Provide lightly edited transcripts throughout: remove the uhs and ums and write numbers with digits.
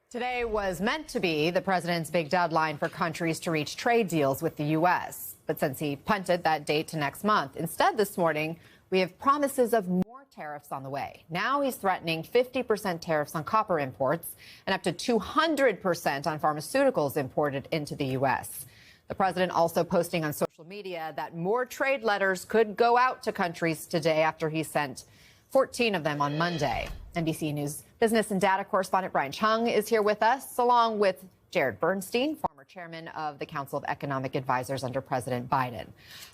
Today was meant to be the president's big deadline for countries to reach trade deals with the U.S. But since he punted that date to next month, instead this morning, we have promises of more tariffs on the way. Now he's threatening 50% tariffs on copper imports and up to 200% on pharmaceuticals imported into the U.S. The president also posting on social media that more trade letters could go out to countries today after he sent 14 of them on Monday. NBC News business and data correspondent Brian Chung is here with us, along with Jared Bernstein, former chairman of the Council of Economic Advisors under President Biden.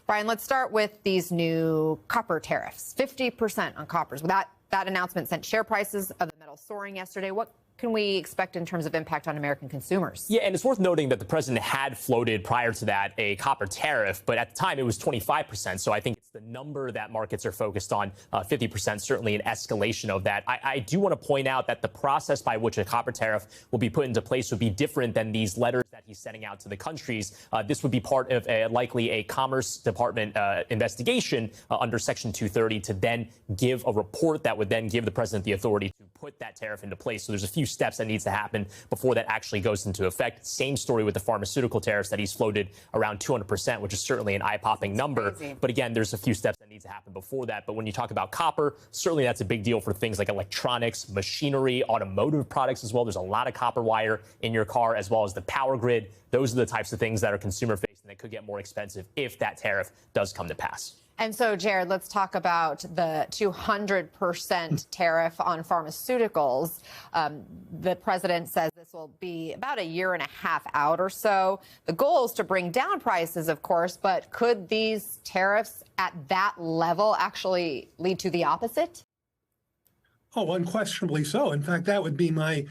Brian, let's start with these new copper tariffs, 50% on coppers. That announcement sent share prices of the metal soaring yesterday. What can we expect in terms of impact on American consumers? Yeah, and it's worth noting that the president had floated prior to that a copper tariff, but at the time it was 25%. So I think it's the number that markets are focused on, 50%, certainly an escalation of that. I do want to point out that the process by which a copper tariff will be put into place would be different than these letters that he's sending out to the countries. This would be part of likely a Commerce Department investigation under Section 230 to then give a report that would then give the president the authority to put that tariff into place. So there's a few steps that needs to happen before that actually goes into effect. Same story with the pharmaceutical tariffs that he's floated around 200%, which is certainly an eye-popping number. Crazy. But again, there's a few steps that need to happen before that. But when you talk about copper, certainly that's a big deal for things like electronics, machinery, automotive products as well. There's a lot of copper wire in your car, as well as the power grid. Those are the types of things that are consumer-facing that could get more expensive if that tariff does come to pass. And so, Jared, let's talk about the 200% tariff on pharmaceuticals. The president says this will be about a year and a half out or so. The goal is to bring down prices, of course, but could these tariffs at that level actually lead to the opposite? Oh, unquestionably so. In fact, that would be my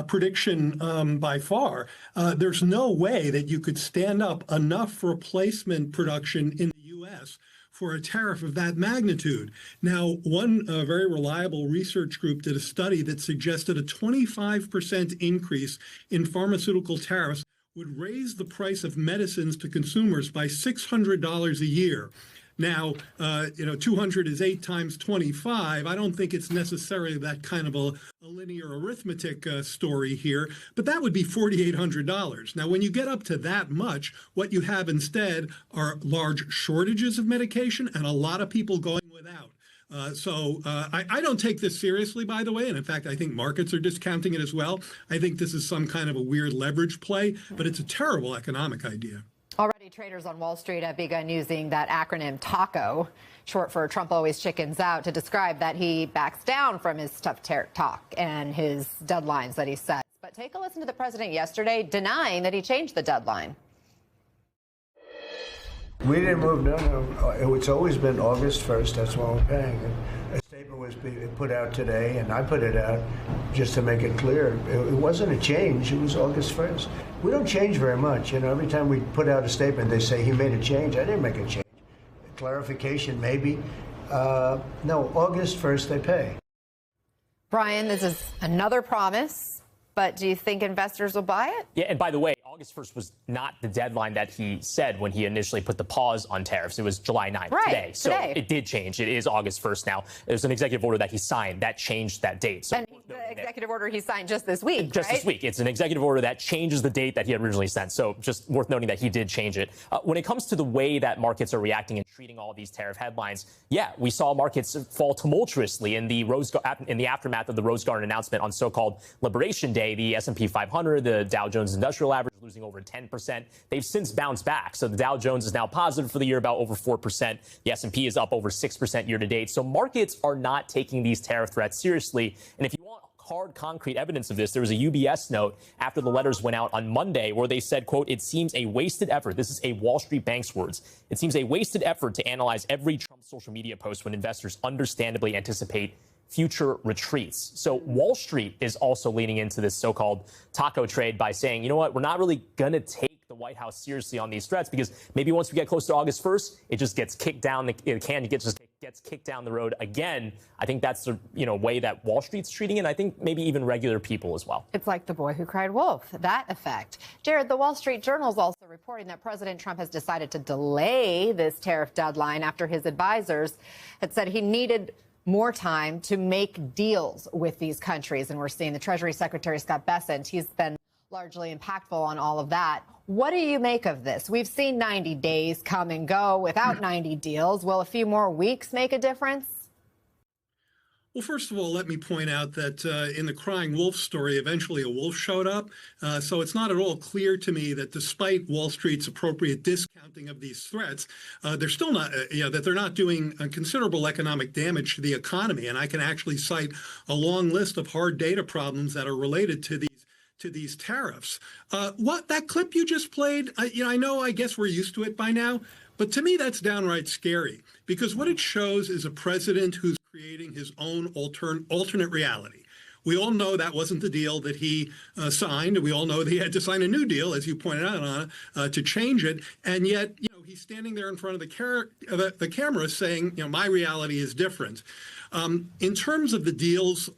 prediction by far. There's no way that you could stand up enough replacement production in the U.S. for a tariff of that magnitude. Now, one very reliable research group did a study that suggested a 25% increase in pharmaceutical tariffs would raise the price of medicines to consumers by $600 a year. Now, 200 is 8 times 25. I don't think it's necessarily that kind of a linear arithmetic story here, but that would be $4,800. Now, when you get up to that much, what you have instead are large shortages of medication and a lot of people going without. I don't take this seriously, by the way, and in fact, I think markets are discounting it as well. I think this is some kind of a weird leverage play, but it's a terrible economic idea. Already, traders on Wall Street have begun using that acronym TACO, short for Trump always chickens out, to describe that he backs down from his tough talk and his deadlines that he sets. But take a listen to the president yesterday denying that he changed the deadline. We didn't move, no. It's always been August 1st. That's when we're paying. A statement was put out today, and I put it out just to make it clear. It wasn't a change. It was August 1st. We don't change very much. Every time we put out a statement, they say he made a change. I didn't make a change. Clarification, maybe. No, August 1st they pay. Brian, this is another promise, but do you think investors will buy it? Yeah, and by the way, August 1st was not the deadline that he said when he initially put the pause on tariffs. It was July 9th, today. So it did change. It is August 1st now. There's an executive order that he signed that changed that date. So and the executive order he signed just this week, Just this week. It's an executive order that changes the date that he had originally sent. So just worth noting that he did change it. When it comes to the way that markets are reacting and treating all these tariff headlines, yeah, we saw markets fall tumultuously in the aftermath of the Rose Garden announcement on so-called Liberation Day. The S&P 500, the Dow Jones Industrial Average, losing over 10%. They've since bounced back. So the Dow Jones is now positive for the year, about over 4%. The S&P is up over 6% year to date. So markets are not taking these tariff threats seriously. And if you want hard, concrete evidence of this, there was a UBS note after the letters went out on Monday where they said, quote, "It seems a wasted effort." This is a Wall Street bank's words. "It seems a wasted effort to analyze every Trump social media post when investors understandably anticipate future retreats." So Wall Street is also leaning into this so-called taco trade by saying, you know what, we're not really going to take the White House seriously on these threats because maybe once we get close to August 1st, it just gets kicked down gets kicked down the road again. I think that's the way that Wall Street's treating it. And I think maybe even regular people as well. It's like the boy who cried wolf, that effect. Jared, the Wall Street Journal is also reporting that President Trump has decided to delay this tariff deadline after his advisors had said he needed more time to make deals with these countries. And we're seeing the Treasury Secretary, Scott Bessent, he's been largely impactful on all of that. What do you make of this? We've seen 90 days come and go without 90 deals. Will a few more weeks make a difference? Well, first of all, let me point out that in the crying wolf story, eventually a wolf showed up. So it's not at all clear to me that despite Wall Street's appropriate discounting of these threats, they're still not, that they're not doing considerable economic damage to the economy. And I can actually cite a long list of hard data problems that are related to these tariffs. What that clip you just played, I guess we're used to it by now, but to me that's downright scary because what it shows is a president who's creating his own alternate reality. We all know that wasn't the deal that he signed, and we all know that he had to sign a new deal, as you pointed out, Anna, to change it. And yet, he's standing there in front of the camera saying, my reality is different. In terms of the deals,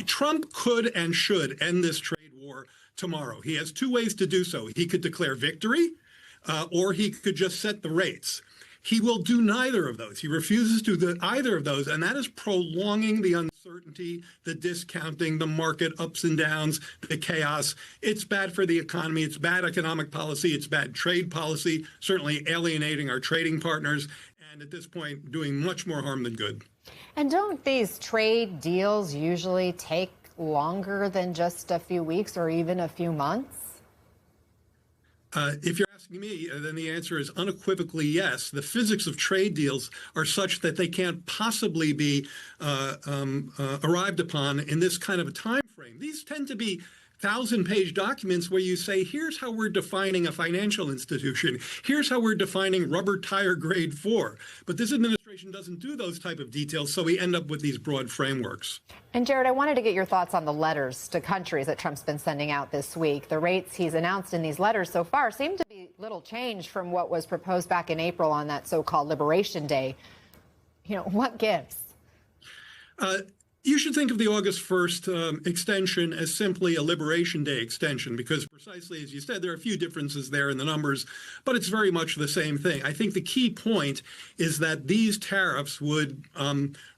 Trump could and should end this trade war tomorrow. He has two ways to do so. He could declare victory, or he could just set the rates. He will do neither of those. He refuses to do either of those, and that is prolonging the uncertainty, the discounting, the market ups and downs, the chaos. It's bad for the economy. It's bad economic policy. It's bad trade policy, certainly alienating our trading partners, and at this point, doing much more harm than good. And don't these trade deals usually take longer than just a few weeks or even a few months? If you're asking me, then the answer is unequivocally yes. The physics of trade deals are such that they can't possibly be arrived upon in this kind of a time frame. These tend to be 1,000-page documents where you say, here's how we're defining a financial institution. Here's how we're defining rubber tire grade 4. But this administration doesn't do those type of details, so we end up with these broad frameworks. And Jared, I wanted to get your thoughts on the letters to countries that Trump's been sending out this week. The rates he's announced in these letters so far seem to be little changed from what was proposed back in April on that so-called Liberation Day. What gives? You should think of the August 1st extension as simply a Liberation Day extension because precisely as you said, there are a few differences there in the numbers, but it's very much the same thing. I think the key point is that these tariffs would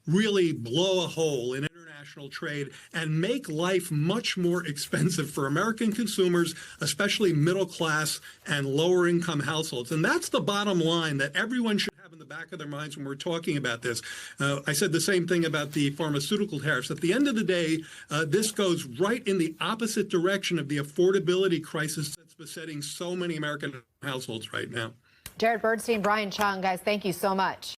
really blow a hole in international trade and make life much more expensive for American consumers, especially middle class and lower income households. And that's the bottom line that everyone should have in the back of their minds when we're talking about this. I said the same thing about the pharmaceutical tariffs. At the end of the day, this goes right in the opposite direction of the affordability crisis that's besetting so many American households right now. Jared Bernstein, Brian Chung, guys, thank you so much.